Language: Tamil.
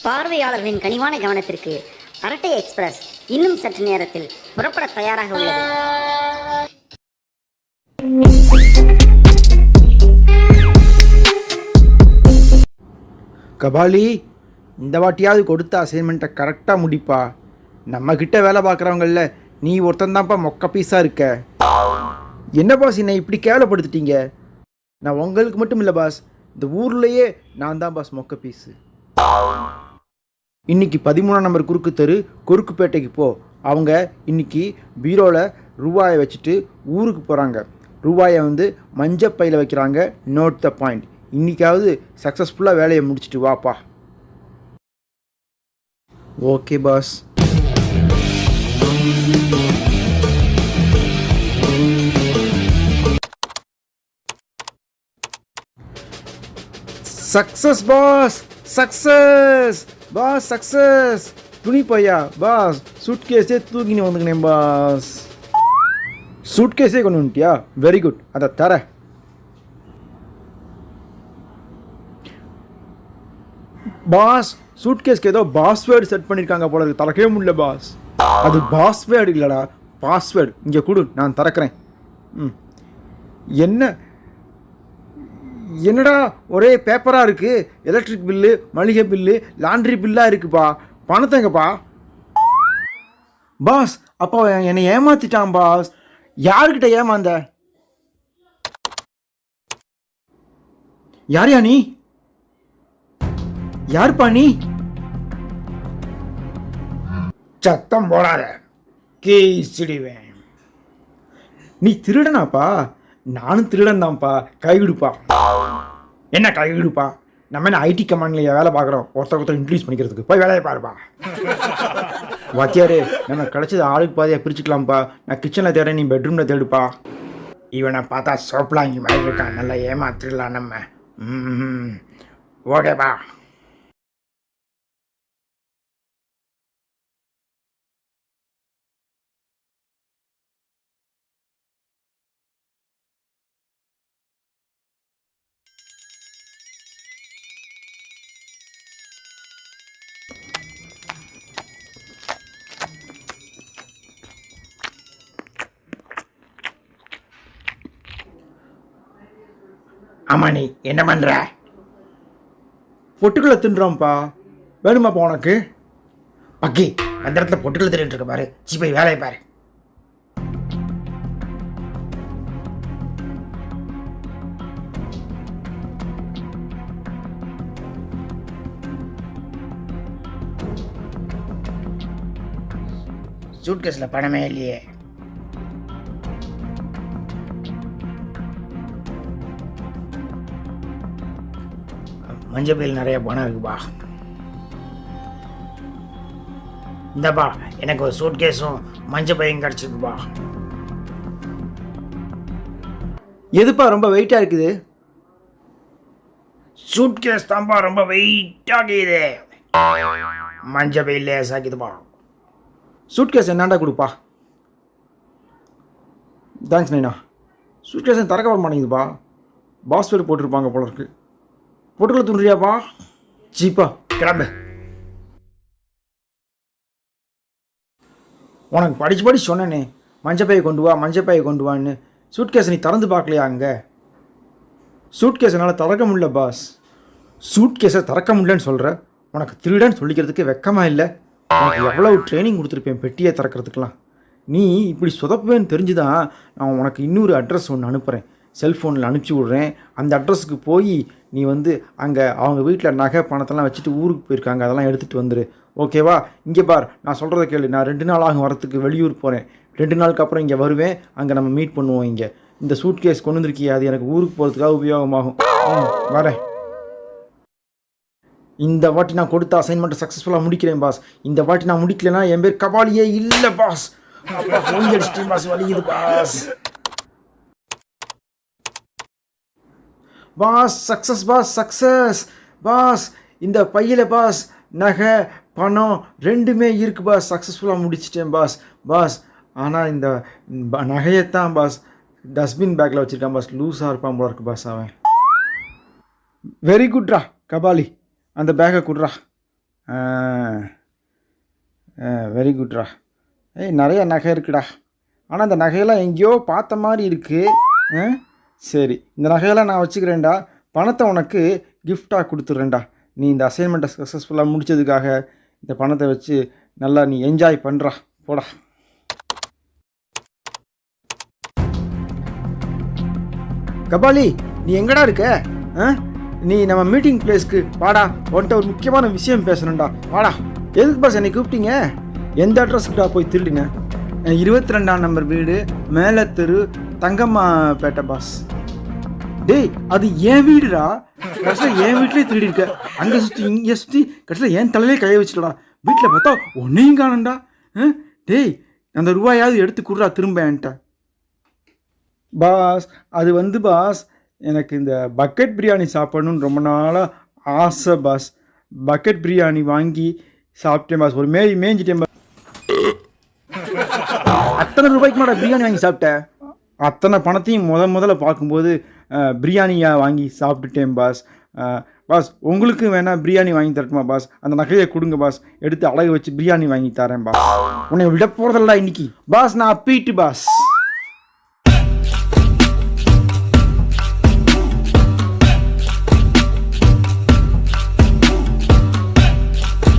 பார்வையாளர்களின் கனிவான கவனத்திற்கு அரட்டை எக்ஸ்பிரஸ் இன்னும் சற்று நேரத்தில் புறப்பட தயாராக உள்ளது. கபாலி, இந்த வாட்டியாவது கொடுத்த அசைன்மெண்ட்டை கரெக்டாக முடிப்பா. நம்மக்கிட்ட வேலை பார்க்குறவங்கள நீ ஒருத்தந்தான்ப்பா மொக்க பீஸாக இருக்க. என்ன பாஸ், என்னை இப்படி கேவலப்படுத்திட்டீங்க? நான் உங்களுக்கு மட்டும் இல்லை பாஸ், இந்த ஊர்லேயே நான் தான் பாஸ் மொக்க பீஸு. இன்னைக்கு 13ஆம் நம்பர் குறுக்கு தெரு கொருக்குப்பேட்டைக்கு போ. அவங்க இன்னைக்கு பீரோவில் ரூபாயை வச்சுட்டு ஊருக்கு போகிறாங்க. ரூபாயை மஞ்சப்பையில் வைக்கிறாங்க. Note the point. இன்னைக்காவது சக்ஸஸ்ஃபுல்லாக வேலையை முடிச்சுட்டு வாப்பா. Okay boss. Success boss, success boss, success. துணி பையா பாஸ், சூட் கேஸே தூக்கின்னு வந்துக்கினேன் பாஸ். சூட் கேஸே கொண்டு வந்துட்டியா? வெரி குட், அதை தர. பாஸ், சூட் கேஸ்க்கு ஏதோ பாஸ்வேர்டு செட் பண்ணியிருக்காங்க போல இருக்கு. திறக்கவே முடியல பாஸ். அது பாஸ்வேர்டு இல்லைடா, பாஸ்வேர்டு. இங்கே கொடு, நான் திறக்கிறேன். என்னடா ஒரே பேப்பராக இருக்குது. எலக்ட்ரிக் பில்லு, மளிகை பில்லு, லாண்ட்ரி பில்லாக இருக்குப்பா. பணத்தைங்கப்பா. பாஸ், அப்போ என்னை ஏமாத்திட்டான் பாஸ். யாருக்கிட்ட ஏமாந்த? யாரையா நீ? யாருப்பா நீ? சத்தம் போடாத, கேசிடுவேன். நீ திருடனாப்பா? நானும் திருடன் தான்ப்பா. கைவிடுப்பா. என்ன கைவிடுப்பா? நம்ம என்ன ஐடி கமாண்ட்ல வேலை பார்க்குறோம் ஒருத்தர் இன்ட்ரடியூஸ் பண்ணிக்கிறதுக்கு? போய் வேலையை பாருப்பா. வாத்தியாரே, நம்ம கிடைச்சது ஆளுக்கு பாதியாக பிரிச்சுக்கலாம்ப்பா. நான் கிச்சனில் தேட, நீ பெட்ரூமில் தேடுப்பா. இவனை பார்த்தா சோப்லாங்கி மாதிரி இருக்கான். நல்லா ஏமாத்திடலாம் நம்ம. ஓகேப்பா. ஆமா, நீ என்ன பண்ற? பொட்டுக்களை தின்றோம்ப்பா. வேணுமாப்பா உனக்கு? பக்கி, அந்த இடத்துல பொட்டுக்களை தின்னுட்டு இருக்க பாரு. போய் வேலையை பாரு. சூட்கேஸில் பணமே இல்லையே. மஞ்சள் பையில் நிறைய பணம் இருக்குப்பா. இந்தப்பா, எனக்கு ஒரு சூட்கேஸும் மஞ்சள் பையும் கிடச்சிருக்குப்பா. எதுப்பா ரொம்ப வெயிட்டாக இருக்குது? சூட்கேஸ் தான்ப்பா ரொம்ப வெயிட்டாகிது. மஞ்சள் பையில் லேசாக்கிதுப்பா. சூட்கேஸ் என்னாண்டா கொடுப்பா. தேங்க்ஸ் நைனா. சூட்கேஸ் திறக்க வர மாட்டேங்குதுப்பா. பாஸ்வேர்டு போட்டிருப்பாங்க போல இருக்கு. பொட்டுக்களை துண்டுறியாப்பா? சீப்பா, கிளம்பு. உனக்கு படித்து சொன்னேனே, மஞ்சப்பையை கொண்டு வா, மஞ்சப்பையை கொண்டு வான்னு. சூட்கேஸை நீ திறந்து பார்க்கலையா? அங்கே சூட்கேஸ் என்னால் திறக்க முடியல பாஸ். சூட்கேஸை திறக்க முடியலன்னு சொல்கிற? உனக்கு திருடன்னு சொல்லிக்கிறதுக்கு வெக்கமாக இல்லை? உனக்கு எவ்வளோ ட்ரைனிங் கொடுத்துருப்பேன் பெட்டியை திறக்கிறதுக்கெலாம். நீ இப்படி சொதப்புவேன்னு தெரிஞ்சு தான் நான் உனக்கு இன்னொரு அட்ரஸ் ஒன்று அனுப்புகிறேன். செல்ஃபோனில் அனுப்பிச்சி விட்றேன். அந்த அட்ரஸுக்கு போய் நீ அங்கே அவங்க வீட்டில் நகை பணத்தெல்லாம் வச்சுட்டு ஊருக்கு போயிருக்காங்க, அதெல்லாம் எடுத்துகிட்டு வந்துடு. ஓகேவா? இங்கே பார், நான் சொல்கிறத கேளு. நான் 2 நாள் ஆகும் வரத்துக்கு. வெளியூர் போகிறேன். 2 நாளுக்கு அப்புறம் இங்கே வருவேன். அங்கே நம்ம மீட் பண்ணுவோம். இங்கே இந்த சூட் கேஸ் கொண்டு வந்திருக்கியா? அது எனக்கு ஊருக்கு போகிறதுக்காக உபயோகமாகும். வரேன். இந்த வாட்டி நான் கொடுத்த அசைன்மெண்ட்டை சக்ஸஸ்ஃபுல்லாக முடிக்கிறேன் பாஸ். இந்த வாட்டி நான் முடிக்கலைன்னா என் பேர் கபாலியே இல்லை பாஸ். பாஸ் வலிக்குது boss. Boss, success boss, success boss. இந்த பையில் பாஸ் நகை பணம் ரெண்டுமே இருக்குது பாஸ். சக்ஸஸ்ஃபுல்லாக முடிச்சிட்டேன் பாஸ். பாஸ், ஆனால் இந்த நகையைத்தான் பாஸ் டஸ்ட்பின் பேக்கில் வச்சுருக்கான் பாஸ். லூஸாக இருப்பான் போல இருக்கு பாஸ் அவன். வெரி குட்ரா கபாலி, அந்த பேக்கை குட்ரா. வெரி குட்ரா. ஏய் நிறைய நகை இருக்குடா. ஆனால் அந்த நகையெல்லாம் எங்கேயோ பார்த்த மாதிரி இருக்குது. சரி, இந்த நகையெல்லாம் நான் வச்சுக்கிறேன்டா. பணத்தை உனக்கு கிஃப்டாக கொடுத்துட்றேன்டா. நீ இந்த அசைன்மெண்ட்டை சக்ஸஸ்ஃபுல்லாக முடித்ததுக்காக இந்த பணத்தை வச்சு நல்லா நீ என்ஜாய் பண்ணுறா. போடா. கபாலி, நீ எங்கடா இருக்க? நீ நம்ம மீட்டிங் பிளேஸ்க்கு வாடா. உன்கிட்ட ஒரு முக்கியமான விஷயம் பேசணும்டா. வாடா. எதுக்கு பாஸ் என்னை கூப்பிட்டீங்க? எந்த அட்ரஸ்க்குடா போய் திருடிங்க? 22ஆம் நம்பர் வீடு, மேலே தெரு, தங்கம்மாப்பேட்டை பாஸ். டேய், அது என் வீடுடா. கடைசியில் என் வீட்லேயே திருடி இருக்க. அங்கே சுற்றி இங்கே சுற்றி கடைசியில் என் தலையிலே கையை வச்சுடா. வீட்டில் பார்த்தா ஒன்றையும் காணும்டா. டேய், அந்த ரூபாயாவது எடுத்து கொடுறா திரும்ப என்கிட்ட. பாஸ், அது பாஸ், எனக்கு இந்த பக்கெட் பிரியாணி சாப்பிடணுன்னு ரொம்ப நாளாக ஆசை பாஸ். பக்கெட் பிரியாணி வாங்கி சாப்பிட்டேன் பாஸ். ஒரு மேய்ஞ்சிட்டேன் பாஸ். அத்தனை ரூபாய்க்கு மேலே பிரியாணி வாங்கி சாப்பிட்டேன். அத்தனை பணத்தையும் முதல்ல பார்க்கும்போது பிரியாணியாக வாங்கி சாப்பிட்டுட்டேன் பாஸ். பாஸ், உங்களுக்கு வேணால் பிரியாணி வாங்கி தரட்டுமா பாஸ்? அந்த நகையை கொடுங்க பாஸ், எடுத்து அழகு வச்சு பிரியாணி வாங்கி தரேன் பாஸ். உன்னை விட போகிறதில்லடா இன்னைக்கு பாஸ். நான் அப்பீட்டு பாஸ்.